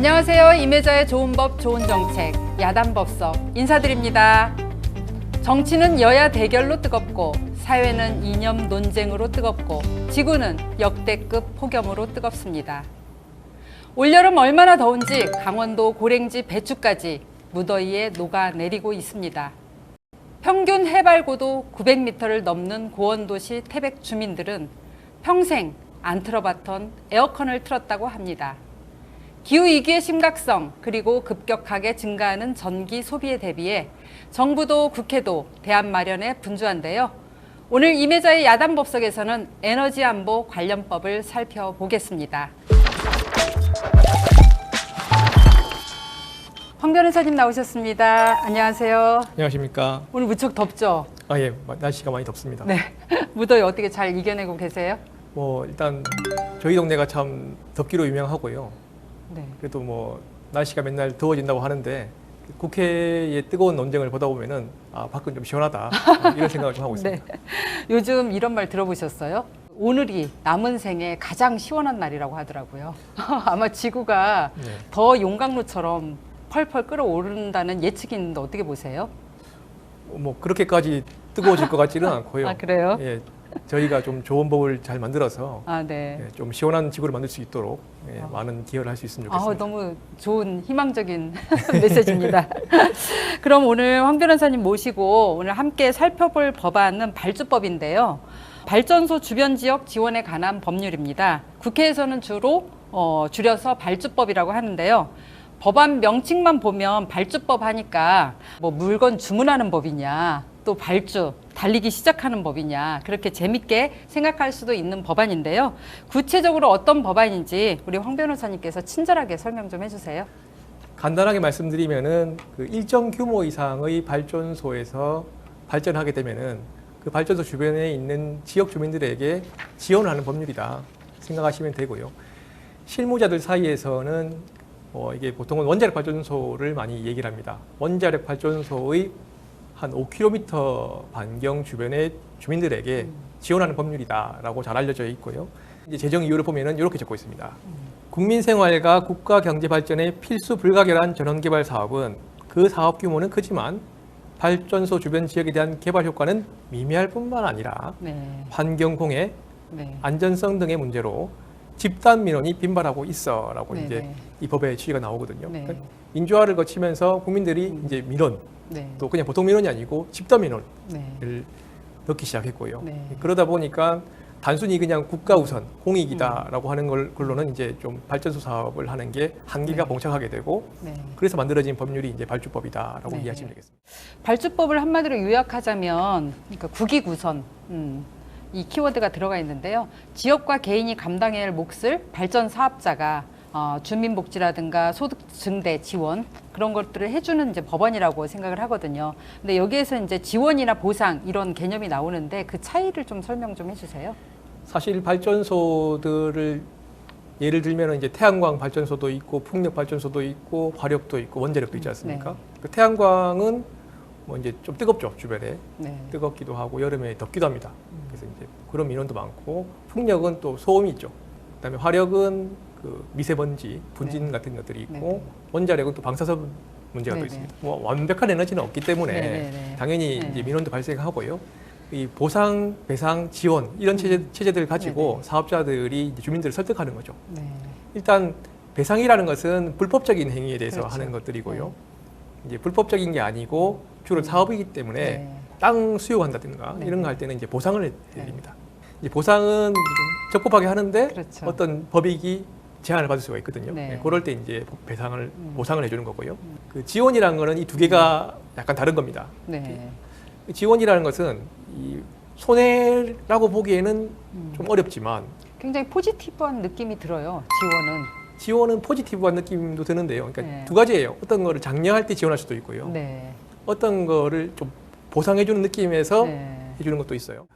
안녕하세요. 임혜자의 좋은 법, 좋은 정책, 야단법석 인사드립니다. 정치는 여야 대결로 뜨겁고 사회는 이념 논쟁으로 뜨겁고 지구는 역대급 폭염으로 뜨겁습니다. 올여름 얼마나 더운지 강원도 고랭지 배추까지 무더위에 녹아내리고 있습니다. 평균 해발고도 900m를 넘는 고원도시 태백 주민들은 평생 안 틀어봤던 에어컨을 틀었다고 합니다. 기후위기의 심각성 그리고 급격하게 증가하는 전기 소비에 대비해 정부도 국회도 대안 마련에 분주한데요. 오늘 임혜자의 야단법석에서는 에너지안보 관련법을 살펴보겠습니다. 황 변호사님 나오셨습니다. 안녕하세요. 안녕하십니까. 오늘 무척 덥죠? 예, 날씨가 많이 덥습니다. 네. 무더위 어떻게 잘 이겨내고 계세요? 일단 저희 동네가 참 덥기로 유명하고요. 네. 그래도 날씨가 맨날 더워진다고 하는데 국회의 뜨거운 논쟁을 보다 보면은 밖은 좀 시원하다 이런 생각을 좀 하고 있습니다. 네. 요즘 이런 말 들어보셨어요? 오늘이 남은 생에 가장 시원한 날이라고 하더라고요. 아마 지구가 네. 더 용광로처럼 펄펄 끓어오른다는 예측이 있는데 어떻게 보세요? 그렇게까지 뜨거워질 것 같지는 않고요. 아, 그래요? 예, 저희가 좀 좋은 법을 잘 만들어서 네. 예, 좀 시원한 지구를 만들 수 있도록 많은 기여를 할 수 있으면 좋겠습니다. 너무 좋은 희망적인 메시지입니다. 그럼 오늘 황 변호사님 모시고 오늘 함께 살펴볼 법안은 발주법인데요. 발전소 주변 지역 지원에 관한 법률입니다. 국회에서는 주로 줄여서 발주법이라고 하는데요. 법안 명칭만 보면 발주법 하니까 물건 주문하는 법이냐 또 발주, 달리기 시작하는 법이냐 그렇게 재밌게 생각할 수도 있는 법안인데요. 구체적으로 어떤 법안인지 우리 황 변호사님께서 친절하게 설명 좀 해주세요. 간단하게 말씀드리면은 그 일정 규모 이상의 발전소에서 발전하게 되면은 그 발전소 주변에 있는 지역 주민들에게 지원하는 법률이다 생각하시면 되고요. 실무자들 사이에서는 이게 보통은 원자력 발전소를 많이 얘기를 합니다. 원자력 발전소의 한 5km 반경 주변의 주민들에게 지원하는 법률이다라고 잘 알려져 있고요. 이제 제정 이유를 보면은 이렇게 적고 있습니다. 국민 생활과 국가 경제 발전에 필수 불가결한 전원 개발 사업은 그 사업 규모는 크지만 발전소 주변 지역에 대한 개발 효과는 미미할 뿐만 아니라 환경 공해, 안전성 등의 문제로 집단 민원이 빈발하고 있어라고 이제 이 법의 취지가 나오거든요. 그러니까 민주화를 거치면서 국민들이 이제 민원, 또 그냥 보통 민원이 아니고 집단 민원을 넣기 시작했고요. 그러다 보니까 단순히 그냥 국가 우선 공익이다라고 하는 걸로는 이제 좀 발전소 사업을 하는 게 한계가 봉착하게 되고 그래서 만들어진 법률이 이제 발주법이다라고 이해하시면 되겠습니다. 발주법을 한마디로 요약하자면 그러니까 국익우선 이 키워드가 들어가 있는데요. 지역과 개인이 감당해야 할 몫을 발전 사업자가 주민복지라든가 소득 증대 지원 그런 것들을 해주는 이제 법안이라고 생각을 하거든요. 근데 여기에서 이제 지원이나 보상 이런 개념이 나오는데 그 차이를 좀 설명 좀 해주세요. 사실 발전소들을 예를 들면 이제 태양광 발전소도 있고 풍력 발전소도 있고 화력도 있고 원자력도 있지 않습니까? 그 태양광은 이제 좀 뜨겁죠 주변에 뜨겁기도 하고 여름에 덥기도 합니다. 그래서 이제 그런 민원도 많고 풍력은 또 소음이 있죠. 그다음에 화력은 그 미세먼지, 분진 같은 것들이 있고 원자력은 또 방사선 문제가 또 있습니다. 완벽한 에너지는 없기 때문에 당연히 이제 민원도 발생하고요. 이 보상, 배상, 지원 이런 체제들을 가지고 사업자들이 이제 주민들을 설득하는 거죠. 일단 배상이라는 것은 불법적인 행위에 대해서 하는 것들이고요. 이제 불법적인 게 아니고 주로 사업이기 때문에 땅 수요한다든가 이런 거 할 때는 이제 보상을 해드립니다. 이제 보상은 적법하게 하는데 어떤 법익이 제한을 받을 수가 있거든요. 그럴 때 이제 배상을 보상을 해주는 거고요. 그 지원이라는 거는 이 두 개가 약간 다른 겁니다. 지원이라는 것은 이 손해라고 보기에는 좀 어렵지만 굉장히 포지티브한 느낌이 들어요. 지원은 포지티브한 느낌도 드는데요. 그러니까 두 가지예요. 어떤 거를 장려할 때 지원할 수도 있고요. 어떤 거를 좀 보상해주는 느낌에서 해주는 것도 있어요.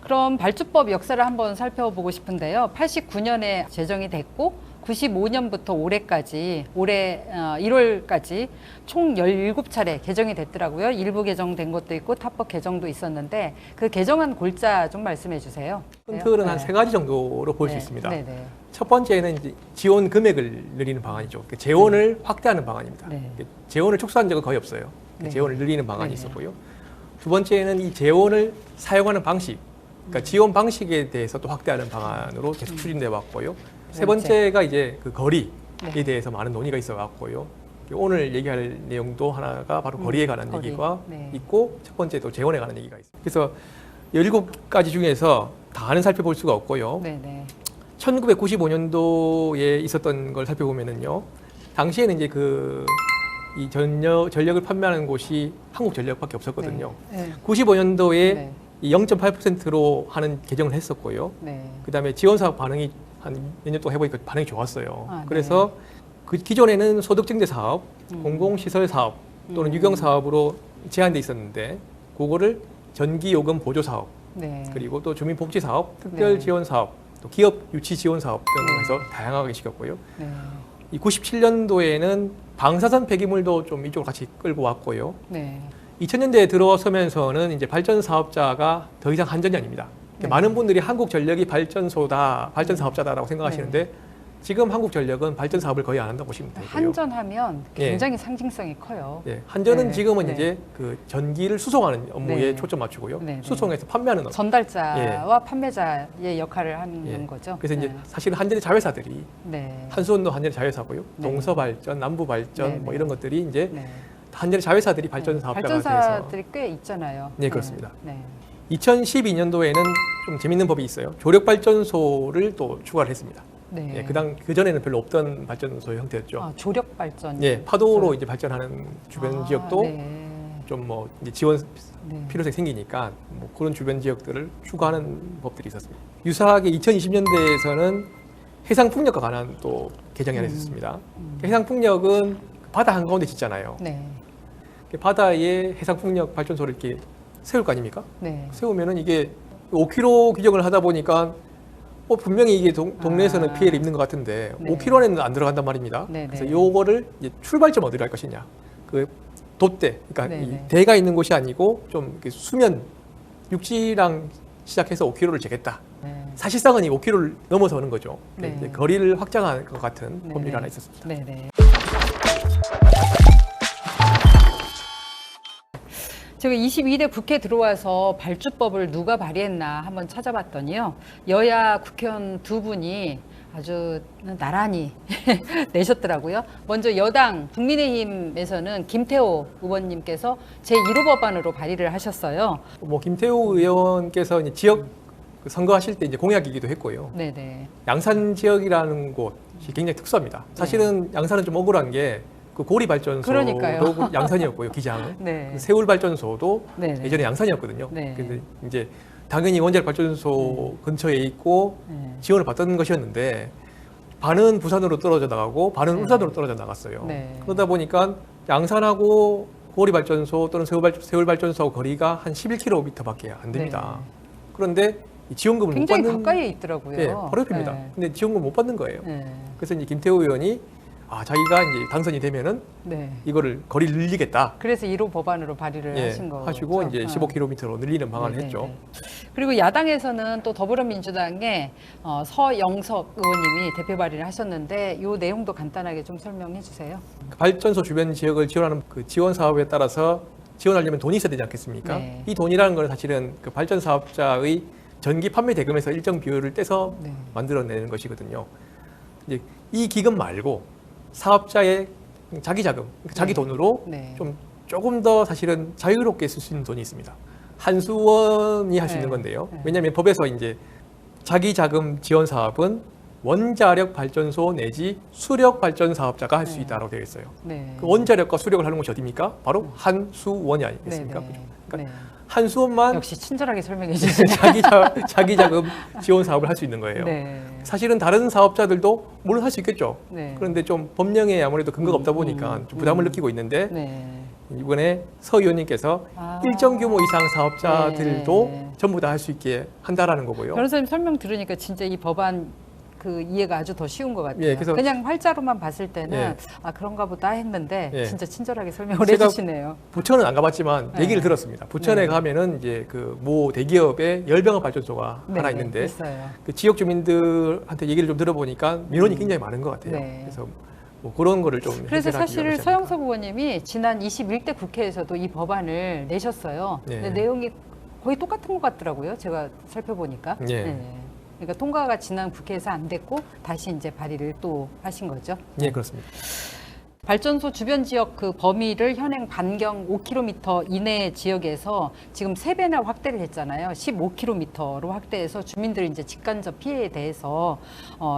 그럼 발주법 역사를 한번 살펴보고 싶은데요. 89년에 제정이 됐고 95년부터 올해까지 올해 1월까지 총 17차례 개정이 됐더라고요. 일부 개정된 것도 있고 탑법 개정도 있었는데 그 개정한 골자 좀 말씀해 주세요. 큰 틀은 한 네. 3가지 정도로 볼 수 네. 있습니다. 네, 네. 첫 번째는 이제 지원 금액을 늘리는 방안이죠. 재원을 확대하는 방안입니다. 네. 재원을 축소한 적은 거의 없어요. 네. 재원을 늘리는 방안이 네. 있었고요. 두 번째는 이 재원을 사용하는 방식, 그러니까 지원 방식에 대해서 또 확대하는 방안으로 계속 추진돼 왔고요. 세 번째가 이제 그 거리에 네. 대해서 많은 논의가 있어 왔고요. 오늘 얘기할 내용도 하나가 바로 거리에 관한 거리. 얘기가 네. 있고 첫 번째 또 재원에 관한 얘기가 있습니다. 그래서 17가지 중에서 다는 살펴볼 수가 없고요. 네, 네. 1995년도에 있었던 걸 살펴보면은요. 당시에는 이제 이 전력을 판매하는 곳이 한국전력밖에 없었거든요. 네. 95년도에 네. 이 0.8%로 하는 개정을 했었고요. 네. 그다음에 지원 사업 반응이 한 몇 년 동안 해보니까 반응이 좋았어요. 아, 네. 그래서 그 기존에는 소득증대 사업, 공공시설 사업 또는 유경 사업으로 제한돼 있었는데 그거를 전기요금 보조 사업 네. 그리고 또 주민복지 사업, 특별 네. 지원 사업, 또 기업 유치 지원 사업 등으로 네. 해서 다양하게 시켰고요. 네. 이 97년도에는 방사선 폐기물도 좀 이쪽으로 같이 끌고 왔고요. 네. 2000년대에 들어서면서는 이제 발전 사업자가 더 이상 한전이 아닙니다. 네. 많은 분들이 한국전력이 발전소다, 발전 사업자다라고 생각하시는데 지금 한국전력은 발전 사업을 거의 안 한다고 보시면 되고요. 한전하면 굉장히 상징성이 커요. 예, 한전은 네. 지금은 네. 이제 그 전기를 수송하는 업무에 네. 초점 맞추고요. 네. 네. 수송해서 판매하는 업무. 전달자와 판매자의 역할을 하는 예. 거죠. 그래서 이제 네. 사실은 한전의 자회사들이 네. 한수원도 한전의 자회사고요. 네. 동서발전, 남부발전 네, 뭐 네. 이런 것들이 이제 네. 한전의 자회사들이 발전 사업자가 돼서 발전사들이 꽤 있잖아요. 네, 그렇습니다. 네. 2012년도에는 좀 재밌는 법이 있어요. 조력 발전소를 또 추가를 했습니다. 네. 예, 그 전에는 별로 없던 발전소의 형태였죠. 아, 조력 발전. 예, 파도로 이제 발전하는 주변 지역도 네. 좀 뭐 이제 지원 네. 필요성이 생기니까 뭐 그런 주변 지역들을 추가하는 법들이 있었습니다. 유사하게 2020년대에서는 해상 풍력과 관한 또 개정이 하나 있었습니다. 해상 풍력은 바다 한가운데 짓잖아요. 네. 바다에 해상 풍력 발전소를 이렇게 세울 거 아닙니까? 네. 세우면은 이게 5km 규정을 하다 보니까 분명히 이게 동네에서는 아. 피해를 입는 것 같은데 네. 5km 안에는 안 들어간단 말입니다. 네, 그래서 네. 요거를 이제 출발점 어디로 할 것이냐. 그 돛대, 그러니까 네, 이 네. 대가 있는 곳이 아니고 좀 이렇게 수면 육지랑 시작해서 5km를 재겠다. 네. 사실상은 이 5km를 넘어서는 거죠. 네. 이제 거리를 확장한 것 같은 네, 법률이 네. 하나 있었습니다. 네, 네. 제가 22대 국회 들어와서 발주법을 누가 발의했나 한번 찾아봤더니요. 여야 국회의원 두 분이 아주 나란히 내셨더라고요. 먼저 여당 국민의힘에서는 김태호 의원님께서 제1호 법안으로 발의를 하셨어요. 뭐 김태우 의원께서 이제 지역 그 선거하실 때 이제 공약이기도 했고요. 네네. 양산 지역이라는 곳이 굉장히 특수합니다. 사실은 양산은 좀 억울한 게 그 고리 발전소도 그러니까요. 양산이었고요, 기장은. 네. 그 세울 발전소도 네네. 예전에 양산이었거든요. 네. 근데 이제 당연히 원자력 발전소 근처에 있고 네. 지원을 받던 것이었는데 반은 부산으로 떨어져 나가고 반은 네. 울산으로 떨어져 나갔어요. 네. 그러다 보니까 양산하고 고리 발전소 또는 세울 발전소하고 거리가 한 11km밖에 안 됩니다. 네. 그런데 이 지원금을 굉장히 못 받는 가까이에 있더라고요. 네, 바로 옆입니다. 네. 근데 지원금을 못 받는 거예요. 네. 그래서 이제 김태호 의원이 자기가 이제 당선이 되면은 네. 이거를 거리를 늘리겠다. 그래서 1호 법안으로 발의를 예, 하신 거죠. 하시고 이제 아. 15km로 늘리는 방안을 네, 했죠. 네, 네. 그리고 야당에서는 또 더불어민주당의 서영석 의원님이 대표 발의를 하셨는데 이 내용도 간단하게 좀 설명해 주세요. 발전소 주변 지역을 지원하는 그 지원 사업에 따라서 지원하려면 돈이 있어야 되지 않겠습니까? 네. 이 돈이라는 건 사실은 그 발전 사업자의 전기 판매 대금에서 일정 비율을 떼서 네. 만들어내는 것이거든요. 이제 이 기금 말고 사업자의 자기 자금, 그러니까 자기 네. 돈으로 네. 좀 조금 더 사실은 자유롭게 쓸 수 있는 돈이 있습니다. 한수원이 할 수 네. 있는 건데요. 네. 왜냐하면 법에서 이제 자기 자금 지원 사업은 원자력 발전소 내지 수력 발전 사업자가 할 수 네. 있다고 되어 있어요. 네. 그 원자력과 수력을 하는 곳이 어디입니까? 바로 한수원이 아니겠습니까? 네, 네. 그죠? 그러니까 네. 한수원만 역시 친절하게 설명해 주시네. 자기 자금 지원 사업을 할 수 있는 거예요. 네. 사실은 다른 사업자들도 물론 할 수 있겠죠. 네. 그런데 좀 법령에 아무래도 근거가 없다 보니까 좀 부담을 느끼고 있는데 네. 이번에 서 의원님께서 아. 일정 규모 이상 사업자들도 네. 전부 다 할 수 있게 한다라는 거고요. 변호사님 설명 들으니까 진짜 이 법안 그 이해가 아주 더 쉬운 것 같아요. 예, 그래서 그냥 활자로만 봤을 때는 예. 아 그런가 보다 했는데 예. 진짜 친절하게 설명을 제가 해주시네요. 부천은 안 가봤지만 네. 얘기를 들었습니다. 부천에 네. 가면은 이제 그 모 대기업의 열병합 발전소가 네, 하나 네, 있는데 있어요. 그 지역 주민들한테 얘기를 좀 들어보니까 민원이 굉장히 많은 것 같아요. 네. 그래서 뭐 그런 거를 좀 그래서 해결하기 사실 위함이지 서영석 의원님이 지난 21대 국회에서도 이 법안을 내셨어요. 네. 근데 내용이 거의 똑같은 것 같더라고요. 제가 살펴보니까. 예. 그러니까 통과가 지난 국회에서 안 됐고 다시 이제 발의를 또 하신 거죠. 예, 그렇습니다. 발전소 주변 지역 그 범위를 현행 반경 5km 이내 지역에서 지금 3배나 확대를 했잖아요. 15km로 확대해서 주민들의 이제 직간접 피해에 대해서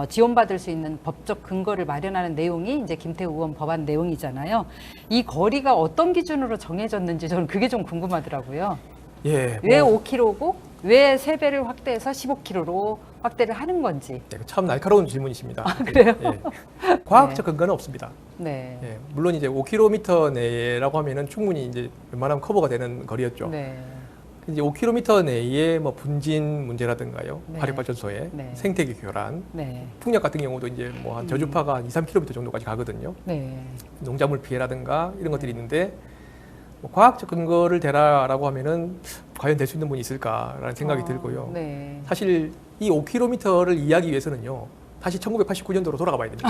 지원받을 수 있는 법적 근거를 마련하는 내용이 이제 김태우 의원 법안 내용이잖아요. 이 거리가 어떤 기준으로 정해졌는지 저는 그게 좀 궁금하더라고요. 예. 왜 5km고 왜 3배를 확대해서 15km로 확대를 하는 건지. 네, 참 날카로운 질문이십니다. 그래요? 예. 과학적 근거는 없습니다. 네. 예, 물론 이제 5km 내라고 하면은 충분히 이제 웬만하면 커버가 되는 거리였죠. 네. 이제 5km 내에 뭐 분진 문제라든가요, 네. 화력발전소의 네. 생태계 교란, 네. 풍력 같은 경우도 이제 뭐 한 저주파가 한 2, 3km 정도까지 가거든요. 네. 농작물 피해라든가 이런 것들이 있는데 뭐 과학적 근거를 대라라고 하면은 과연 될 수 있는 분이 있을까라는 생각이 들고요. 네. 사실 이 5km를 이해하기 위해서는요, 다시 1989년도로 돌아가 봐야 됩니다.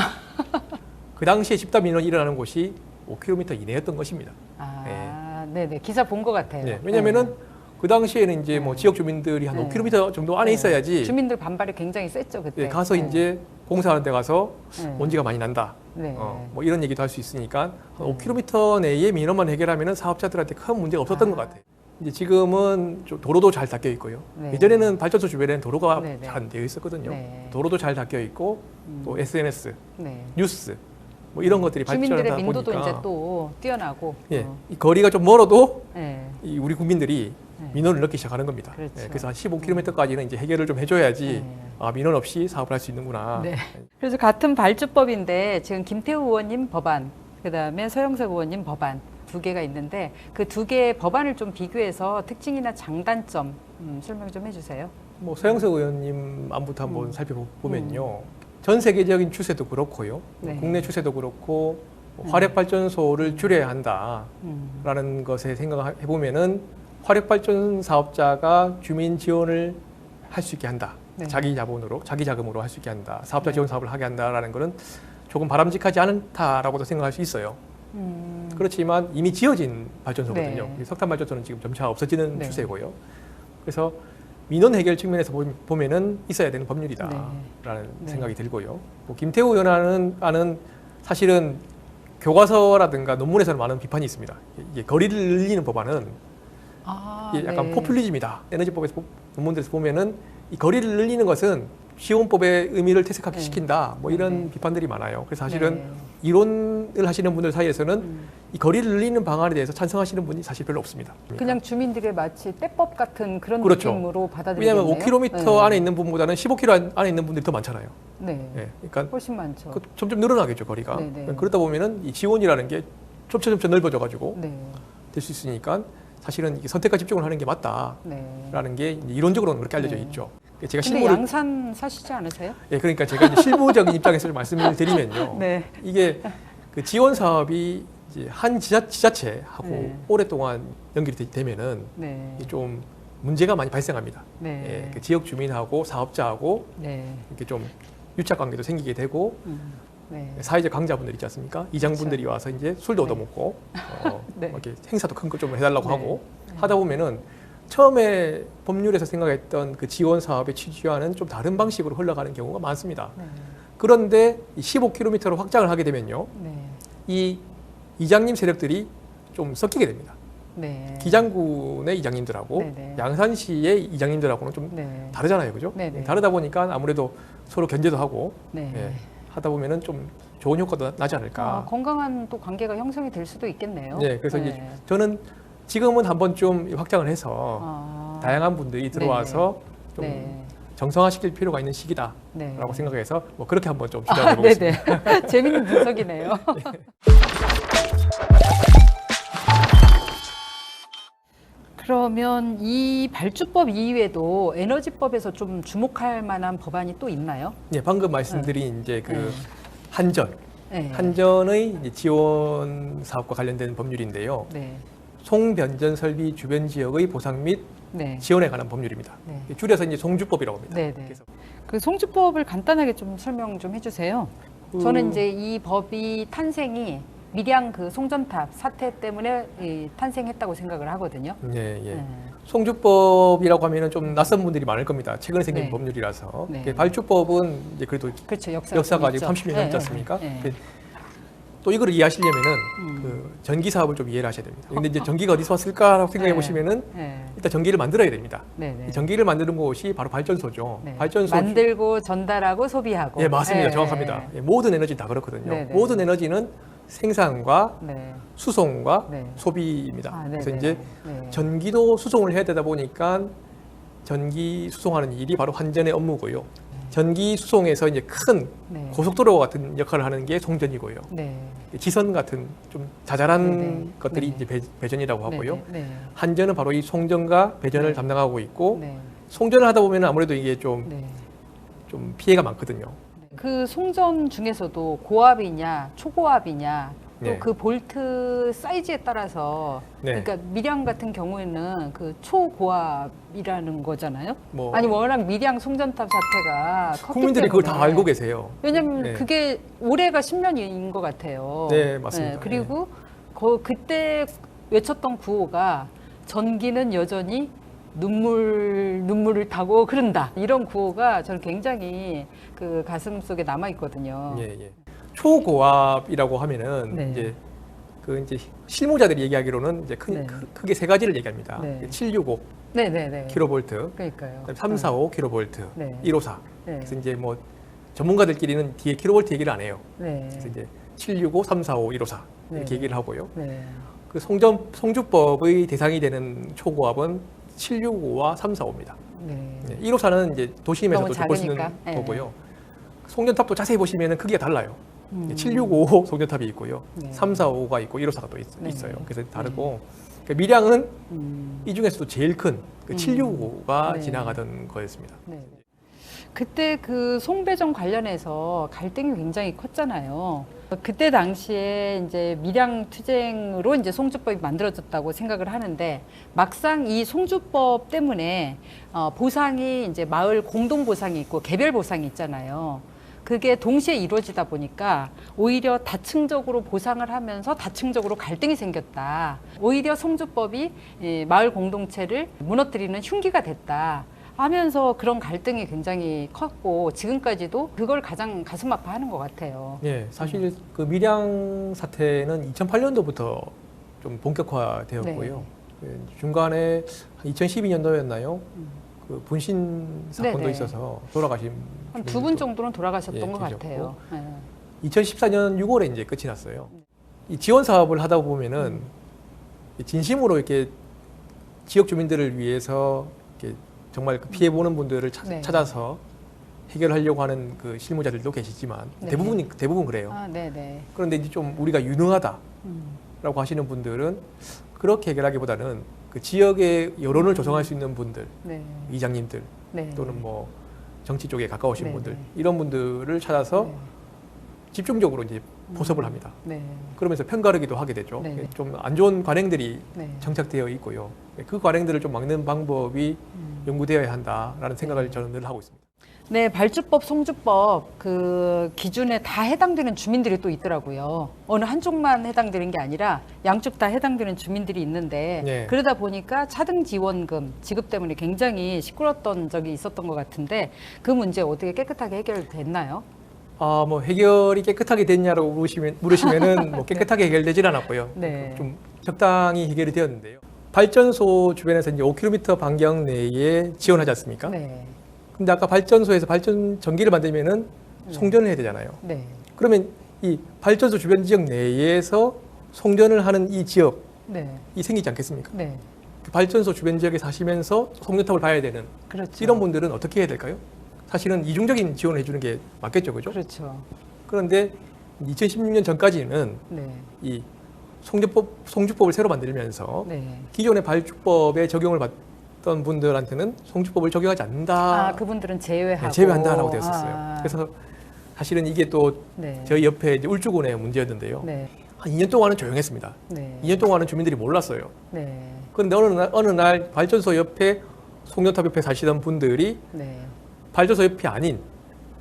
그 당시에 집단 민원이 일어나는 곳이 5km 이내였던 것입니다. 아, 네, 기사 본 것 같아요. 네, 왜냐하면은 그 당시에는 이제 뭐 네. 지역 주민들이 한 네. 5km 정도 안에 네. 있어야지 주민들 반발이 굉장히 셌죠 그때. 예, 가서 네. 이제 공사하는 데 가서 네. 먼지가 많이 난다. 네. 뭐 이런 얘기도 할 수 있으니까 5km 내에 민원만 해결하면은 사업자들한테 큰 문제가 없었던 것 같아요. 이제 지금은 좀 도로도 잘 닦여 있고요. 네. 예전에는 발전소 주변에는 도로가 네, 네. 잘 안 되어 있었거든요. 네. 도로도 잘 닦여 있고 또 SNS, 네. 뉴스 뭐 이런 것들이 주민들의 발전하다 민도도 보니까 이제 또 뛰어나고. 예, 이 거리가 좀 멀어도 네. 이 우리 국민들이 네. 민원을 넣기 시작하는 겁니다. 그렇죠. 예, 그래서 한 15km까지는 이제 해결을 좀 해줘야지 네. 아, 민원 없이 사업을 할 수 있는구나. 네. 그래서 같은 발주법인데 지금 김태우 의원님 법안, 그다음에 서영석 의원님 법안 두 개가 있는데 그 두 개의 법안을 좀 비교해서 특징이나 장단점 설명 좀 해주세요. 뭐 서영석 의원님 안부터 한번 살펴보면요. 전 세계적인 추세도 그렇고요. 네. 국내 추세도 그렇고 화력 발전소를 줄여야 한다라는 것에 생각해 보면은 화력 발전 사업자가 주민 지원을 할 수 있게 한다. 네. 자기 자본으로, 자기 자금으로 할 수 있게 한다. 사업자 지원 사업을 하게 한다라는 것은 조금 바람직하지 않다라고도 생각할 수 있어요. 그렇지만 이미 지어진 발전소거든요. 네. 석탄 발전소는 지금 점차 없어지는 네. 추세고요. 그래서 민원 해결 측면에서 보면은 있어야 되는 법률이다라는 네. 생각이 들고요. 뭐 김태우 의원안은 사실은 교과서라든가 논문에서는 많은 비판이 있습니다. 이게 거리를 늘리는 법안은 이게 약간 네. 포퓰리즘이다. 에너지법에서 논문들에서 보면은 이 거리를 늘리는 것은 시온법의 의미를 퇴색하게 네. 시킨다. 뭐 이런 네. 비판들이 많아요. 그래서 사실은 네. 이론을 하시는 분들 사이에서는 이 거리를 늘리는 방안에 대해서 찬성하시는 분이 사실 별로 없습니다. 그냥 주민들의 마치 떼법 같은 그런 그렇죠. 느낌으로 받아들이겠네요. 왜냐하면 5km 안에 있는 분보다는 15km 안에 있는 분들이 더 많잖아요. 네. 예, 그러니까 훨씬 많죠. 점점 늘어나겠죠 거리가. 네, 네. 그러다 보면은 이 지원이라는 게 점차 넓어져가지고 네. 될 수 있으니까 사실은 이게 선택과 집중을 하는 게 맞다라는 네. 게 이제 이론적으로는 그렇게 알려져 네. 있죠. 제가 근데 양산 사시지 않으세요? 예, 그러니까 제가 이제 실무적인 입장에서 좀 말씀을 드리면요. 네. 이게 그 지원 사업이 이제 한 지자체하고 네. 오랫동안 연결이 되면은 네. 이게 좀 문제가 많이 발생합니다. 네. 예, 그 지역 주민하고 사업자하고 네. 이렇게 좀 유착 관계도 생기게 되고 네. 사회적 강자분들 있지 않습니까? 이장분들이 와서 이제 술도 네. 얻어먹고 네. 이렇게 행사도 큰 거 좀 해달라고 네. 하고 하다 보면은 처음에 법률에서 생각했던 그 지원 사업의 취지와는 좀 다른 방식으로 흘러가는 경우가 많습니다. 네. 그런데 15km로 확장을 하게 되면요, 네. 이 이장님 세력들이 좀 섞이게 됩니다. 네. 기장군의 이장님들하고 네, 네. 양산시의 이장님들하고는 좀 네. 다르잖아요, 그죠? 네, 네. 다르다 보니까 아무래도 서로 견제도 하고 네. 예, 하다 보면은 좀 좋은 효과도 나지 않을까. 건강한 또 관계가 형성이 될 수도 있겠네요. 네, 그래서 이제 저는 지금은 한번 좀 확장을 해서 다양한 분들이 들어와서 좀 네. 정상화시킬 필요가 있는 시기다라고 네. 생각해서 뭐 그렇게 한번 좀 시작해 보겠습니다. 네네. 재밌는 분석이네요. 그러면 이 발주법 이외에도 에너지법에서 좀 주목할 만한 법안이 또 있나요? 예, 방금 말씀드린 이제 그 네. 한전, 네. 한전의 이제 지원 사업과 관련된 법률인데요. 네. 송변전 설비 주변 지역의 보상 및 네. 지원에 관한 법률입니다. 네. 줄여서 이제 송주법이라고 합니다. 네, 네. 그래서 그 송주법을 간단하게 좀 설명 좀 해주세요. 저는 이제 이 법이 탄생이 밀양 그 송전탑 사태 때문에 탄생했다고 생각을 하거든요. 예, 예. 네. 송주법이라고 하면은 좀 낯선 분들이 많을 겁니다. 최근에 생긴 네. 법률이라서. 네. 그 발주법은 이제 그래도 그렇죠. 역사가 아직 있죠. 30년 넘지 않습니까? 네, 네. 그 또 이거를 이해하시려면은 그 전기 사업을 좀 이해를 하셔야 됩니다. 근데 이제 전기가 어디서 왔을까라고 생각해 네. 보시면은 네. 일단 전기를 만들어야 됩니다. 네, 네. 이 전기를 만드는 곳이 바로 발전소죠. 네. 발전소 만들고 전달하고 소비하고. 예, 맞습니다. 네. 정확합니다. 예, 모든 에너지 다 그렇거든요. 네, 네. 모든 에너지는 생산과 네. 수송과 네. 소비입니다. 아, 네, 그래서 네. 이제 네. 전기도 수송을 해야 되다 보니까 전기 수송하는 일이 바로 한전의 업무고요. 전기 수송에서 이제 큰 네. 고속도로 같은 역할을 하는 게 송전이고요. 네. 지선 같은 좀 자잘한 네, 네. 것들이 네. 이제 배전이라고 하고요. 네. 네. 한전은 바로 이 송전과 배전을 네. 담당하고 있고 네. 송전을 하다 보면 아무래도 이게 좀 네. 피해가 많거든요. 그 송전 중에서도 고압이냐 초고압이냐 또 네. 그 볼트 사이즈에 따라서 네. 그러니까 밀양 같은 경우에는 그 초고압이라는 거잖아요. 뭐 아니 워낙 밀양 송전탑 사태가 컸기 국민들이 그걸 다 때문에. 알고 계세요. 왜냐면 네. 그게 올해가 10년인 것 같아요. 네, 맞습니다. 그리고 그때 외쳤던 구호가 전기는 여전히 눈물을 타고 흐른다. 이런 구호가 저는 굉장히 그 가슴 속에 남아 있거든요. 예, 예. 초고압이라고 하면은 네. 이제 실무자들이 얘기하기로는 이제 네. 크게 세 가지를 얘기합니다. 네. 765 네네네. 킬로볼트, 그러니까요. 345 킬로볼트, 네. 154. 네. 그래서 이제 뭐 전문가들끼리는 뒤에 킬로볼트 얘기를 안 해요. 네. 그래서 이제 765, 345, 154 네. 이렇게 얘기를 하고요. 네. 그 송주법의 대상이 되는 초고압은 765와 345입니다. 네. 154는 이제 도심에서도 너무 볼 수 있는 작으니까. 네. 거고요. 송전탑도 자세히 보시면 크기가 달라요. 음. 765 송전탑이 있고요. 네. 345가 있고 154가 또 네. 있어요. 그래서 다르고 그러니까 밀양은 음. 이 중에서도 제일 큰 그 765가 네. 지나가던 거였습니다. 네. 그때 그 송배전 관련해서 갈등이 굉장히 컸잖아요. 그때 당시에 이제 밀양 투쟁으로 이제 송주법이 만들어졌다고 생각을 하는데 막상 이 송주법 때문에 보상이 이제 마을 공동 보상이 있고 개별 보상이 있잖아요. 그게 동시에 이루어지다 보니까 오히려 다층적으로 보상을 하면서 다층적으로 갈등이 생겼다. 오히려 송주법이 마을 공동체를 무너뜨리는 흉기가 됐다. 하면서 그런 갈등이 굉장히 컸고 지금까지도 그걸 가장 가슴 아파하는 것 같아요. 예, 사실 그 밀양 사태는 2008년도부터 좀 본격화되었고요. 예, 중간에 2012년도였나요? 그 분신 사건도 네네. 있어서 돌아가신 한 두 분 정도는 돌아가셨던 예, 것 계셨고. 같아요. 네. 2014년 6월에 이제 끝이 났어요. 이 지원 사업을 하다 보면은 진심으로 이렇게 지역 주민들을 위해서 이렇게 정말 그 피해 보는 분들을 네. 찾아서 해결하려고 하는 그 실무자들도 계시지만 네. 대부분 그래요. 아, 네네. 그런데 이제 좀 우리가 유능하다라고 음. 하시는 분들은 그렇게 해결하기보다는 그 지역의 여론을 조성할 수 있는 분들, 네. 이장님들 네. 또는 뭐 정치 쪽에 가까우신 네, 분들 네. 이런 분들을 찾아서 네. 집중적으로 이제 포섭을 합니다. 네. 그러면서 편가르기도 하게 되죠. 네. 좀 안 좋은 관행들이 네. 정착되어 있고요. 그 관행들을 좀 막는 방법이 연구되어야 한다라는 생각을 저는 늘 하고 있습니다. 네, 발주법, 송주법 그 기준에 다 해당되는 주민들이 또 있더라고요. 어느 한쪽만 해당되는 게 아니라 양쪽 다 해당되는 주민들이 있는데 네. 그러다 보니까 차등 지원금 지급 때문에 굉장히 시끄러웠던 적이 있었던 것 같은데 그 문제 어떻게 깨끗하게 해결됐나요? 뭐 해결이 깨끗하게 됐냐라고 물으시면은 뭐 깨끗하게 해결되질 않았고요. 네. 좀 적당히 해결이 되었는데요. 발전소 주변에서 이제 5km 반경 내에 지원하지 않습니까? 네. 근데 아까 발전소에서 전기를 만들면은 네. 송전을 해야 되잖아요. 네. 그러면 이 발전소 주변 지역 내에서 송전을 하는 이 지역이 네. 생기지 않겠습니까? 네. 그 발전소 주변 지역에 사시면서 송전탑을 봐야 되는 그렇죠. 이런 분들은 어떻게 해야 될까요? 사실은 이중적인 지원을 해주는 게 맞겠죠, 그죠? 그렇죠. 그런데 2016년 전까지는 네. 이 송주법을 새로 만들면서 네. 기존의 발주법에 적용을 받던 분들한테는 송주법을 적용하지 않는다. 그분들은 제외하고. 네, 제외한다라고 되었었어요. 아. 그래서 사실은 이게 또 네. 저희 옆에 이제 울주군의 문제였는데요. 네. 한 2년 동안은 조용했습니다. 네. 2년 동안은 주민들이 몰랐어요. 네. 그런데 어느 날 발전소 옆에 송전탑 옆에 사시던 분들이 네. 발전소 옆이 아닌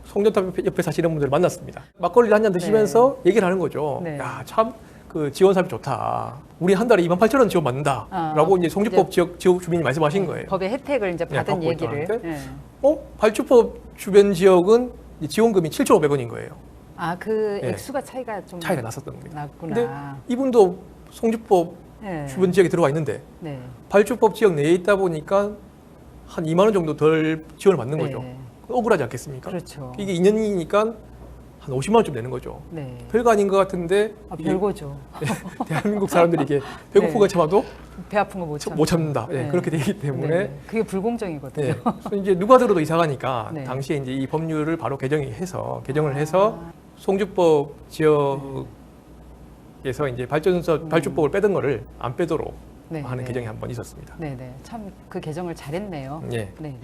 송전탑 옆에 사시는 분들을 만났습니다. 막걸리를 한 잔 드시면서 얘기를 하는 거죠. 네. 야, 참 그 지원 사업이 좋다. 우리 한 달에 28,000원 지원 받는다라고 이제 송주법 지역 주민이 말씀하신 거예요. 법의 혜택을 이제 받은 받고 얘기를. 있다는데 네. 발주법 주변 지역은 지원금이 7,500원인 거예요. 그 네. 액수가 차이가 좀 차이가 났었던 겁니다. 났구나. 근데 이분도 송주법 네. 주변 지역에 들어와 있는데 네. 발주법 지역 내에 있다 보니까 한 2만 원 정도 덜 지원을 받는 거죠. 네. 억울하지 않겠습니까? 그렇죠. 이게 2년이니까 한 50만 원쯤 내는 거죠. 네. 별거 아닌 것 같은데 이게 별거죠. 대한민국 사람들이 이게 배고픈 걸 참아도 배 아픈 거 못 참아. 못 참는다. 네. 그렇게 되기 때문에 네. 그게 불공정이거든요. 그래서 이제 누가 들어도 이상하니까 네. 당시에 이제 이 법률을 바로 개정을 해서 송주법 지역에서 이제 발주법을 빼던 거를 안 빼도록 네, 하는 네. 개정이 한 번 있었습니다. 네네. 참 그 개정을 잘했네요. 예. 네네.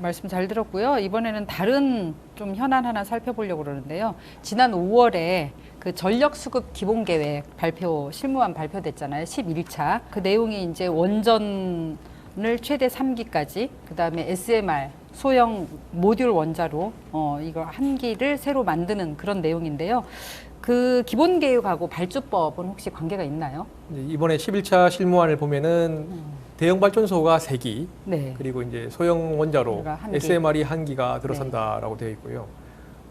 말씀 잘 들었고요. 이번에는 다른 좀 현안 하나 살펴보려고 그러는데요. 지난 5월에 그 전력 수급 기본 계획 실무안 발표됐잖아요. 11차. 그 내용이 이제 원전을 최대 3기까지, 그다음에 SMR 소형 모듈 원자로 이거 한 기를 새로 만드는 그런 내용인데요. 그 기본 계획하고 발주법은 혹시 관계가 있나요? 이번에 11차 실무안을 보면은 대형 발전소가 3기, 네. 그리고 이제 소형 원자로 그러니까 한 기. SMR이 1기가 들어선다라고 되어 있고요.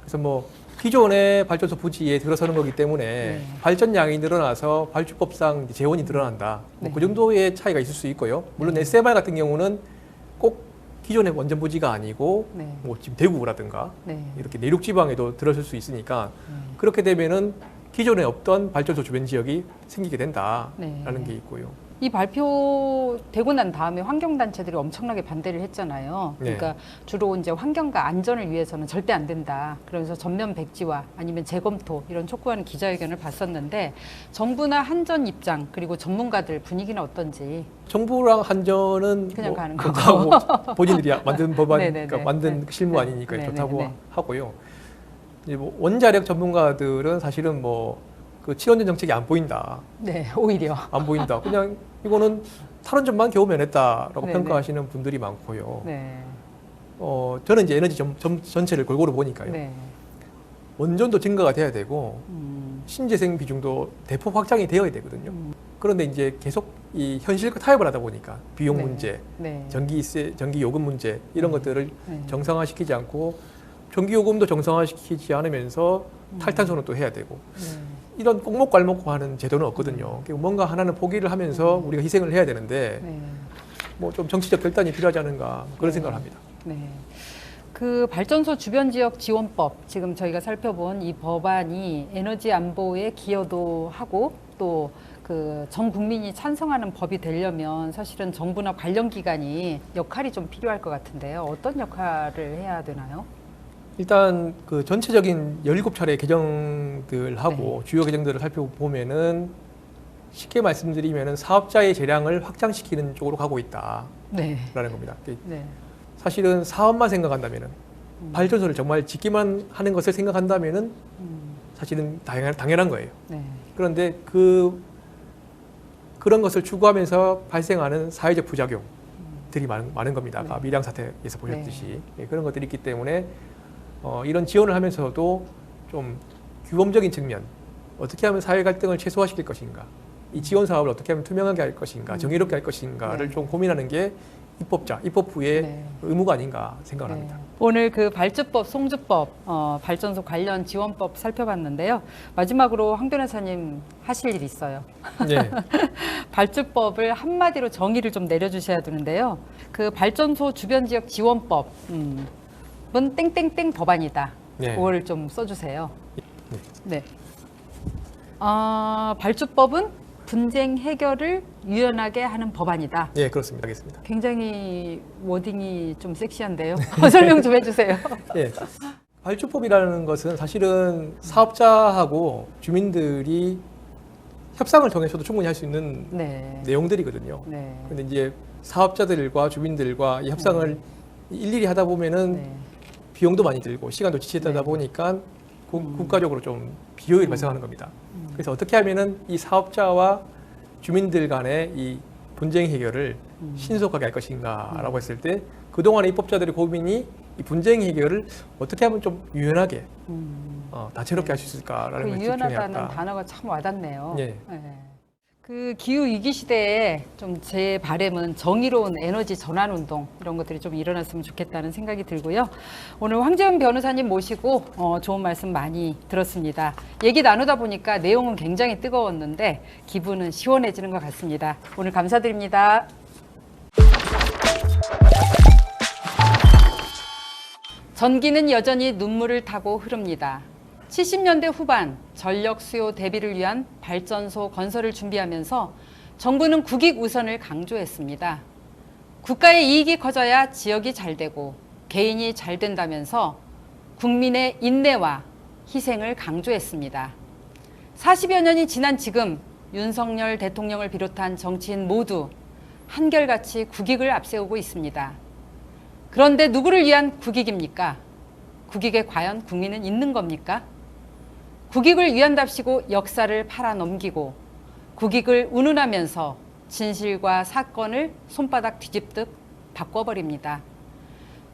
그래서 뭐 기존의 발전소 부지에 들어서는 거기 때문에 네. 발전량이 늘어나서 발주법상 재원이 늘어난다. 네. 그 정도의 차이가 있을 수 있고요. 물론 SMR 같은 경우는 꼭 기존의 원전 부지가 아니고 네. 뭐 지금 대구라든가 네. 이렇게 내륙 지방에도 들어설 수 있으니까 그렇게 되면은 기존에 없던 발전소 주변 지역이 생기게 된다라는 네. 게 있고요. 이 발표되고 난 다음에 환경단체들이 엄청나게 반대를 했잖아요. 네. 그러니까 주로 이제 환경과 안전을 위해서는 절대 안 된다. 그러면서 전면 백지화 아니면 재검토 이런 촉구하는 기자회견을 봤었는데 정부나 한전 입장 그리고 전문가들 분위기는 어떤지. 정부랑 한전은 그냥 뭐 가는 좋다고 본인들이 만든 법안, 네네네. 그러니까 만든 네. 실무안이니까 네. 좋다고 네네네. 하고요. 이제 뭐 원자력 전문가들은 사실은 뭐 그 친원전 정책이 안 보인다. 네, 오히려. 안 보인다. 그냥 이거는 탈원전만 겨우 면했다라고 네네. 평가하시는 분들이 많고요. 네. 저는 이제 에너지 전체를 골고루 보니까요. 네. 원전도 증가가 돼야 되고 신재생 비중도 대폭 확장이 되어야 되거든요. 그런데 이제 계속 이 현실과 타협을 하다 보니까 비용 네. 문제, 네. 전기 요금 문제 이런 것들을 네. 정상화시키지 않고 전기 요금도 정상화시키지 않으면서 탈탄소는 또 해야 되고 네. 이런 꼭먹갈먹하는 제도는 없거든요. 그러니까 뭔가 하나는 포기를 하면서 우리가 희생을 해야 되는데 네. 뭐 좀 정치적 결단이 필요하지 않은가 그런 네. 생각을 합니다. 네. 그 발전소 주변 지역 지원법 지금 저희가 살펴본 이 법안이 에너지 안보에 기여도 하고 또 그 전 국민이 찬성하는 법이 되려면 사실은 정부나 관련 기관이 역할이 좀 필요할 것 같은데요. 어떤 역할을 해야 되나요? 일단 그 전체적인 17차례 개정들하고 주요 개정들을 살펴보면은 쉽게 말씀드리면은 사업자의 재량을 확장시키는 쪽으로 가고 있다라는 네. 겁니다. 네. 사실은 사업만 생각한다면은 발전소를 정말 짓기만 하는 것을 생각한다면은 사실은 당연한 거예요. 네. 그런데 그런 것을 추구하면서 발생하는 사회적 부작용들이 많은 겁니다. 아까 밀양 사태에서 보셨듯이 그런 것들이 있기 때문에 이런 지원을 하면서도 좀 규범적인 측면, 어떻게 하면 사회 갈등을 최소화시킬 것인가, 이 지원 사업을 어떻게 하면 투명하게 할 것인가, 정의롭게 할 것인가를 네. 좀 고민하는 게 입법부의 네. 의무가 아닌가 생각을 네. 합니다. 오늘 그 발주법, 송주법, 발전소 관련 지원법 살펴봤는데요. 마지막으로 황 변호사님 하실 일이 있어요. 네. 발주법을 한마디로 정의를 좀 내려주셔야 되는데요. 그 발전소 주변 지역 지원법, 은 땡땡땡 법안이다. 네. 그거를 좀 써주세요. 네. 발주법은 분쟁 해결을 유연하게 하는 법안이다. 네, 그렇습니다. 알겠습니다. 굉장히 워딩이 좀 섹시한데요. 설명 좀 해주세요. 예. 발주법이라는 것은 사실은 사업자하고 주민들이 협상을 통해서도 충분히 할 수 있는 네. 내용들이거든요. 네. 근데 이제 사업자들과 주민들과 이 협상을 일일이 하다 보면은 네. 비용도 많이 들고 시간도 지체되다 네. 보니까 국가적으로 좀 비효율이 발생하는 겁니다. 그래서 어떻게 하면은 이 사업자와 주민들 간의 이 분쟁 해결을 신속하게 할 것인가라고 했을 때 그동안의 입법자들의 고민이 이 분쟁 해결을 어떻게 하면 좀 유연하게 다채롭게 할 수 있을까라는 그 것이 유연하다는 중요하다. 단어가 참 와닿네요. 예. 그 기후 위기 시대에 좀 제 바람은 정의로운 에너지 전환 운동 이런 것들이 좀 일어났으면 좋겠다는 생각이 들고요. 오늘 황재훈 변호사님 모시고 좋은 말씀 많이 들었습니다. 얘기 나누다 보니까 내용은 굉장히 뜨거웠는데 기분은 시원해지는 것 같습니다. 오늘 감사드립니다. 전기는 여전히 눈물을 타고 흐릅니다. 70년대 후반 전력 수요 대비를 위한 발전소 건설을 준비하면서 정부는 국익 우선을 강조했습니다. 국가의 이익이 커져야 지역이 잘 되고 개인이 잘 된다면서 국민의 인내와 희생을 강조했습니다. 40여 년이 지난 지금 윤석열 대통령을 비롯한 정치인 모두 한결같이 국익을 앞세우고 있습니다. 그런데 누구를 위한 국익입니까? 국익에 과연 국민은 있는 겁니까? 국익을 위한답시고 역사를 팔아넘기고 국익을 운운하면서 진실과 사건을 손바닥 뒤집듯 바꿔버립니다.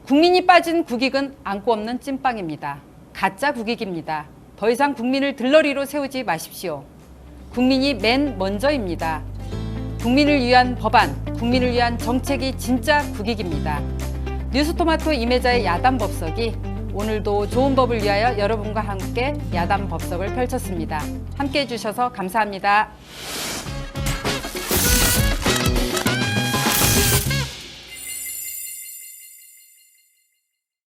국민이 빠진 국익은 안고 없는 찐빵입니다. 가짜 국익입니다. 더 이상 국민을 들러리로 세우지 마십시오. 국민이 맨 먼저입니다. 국민을 위한 법안, 국민을 위한 정책이 진짜 국익입니다. 뉴스토마토 임혜자의 야단 법석이 오늘도 좋은 법을 위하여 여러분과 함께 야단 법석을 펼쳤습니다. 함께해 주셔서 감사합니다.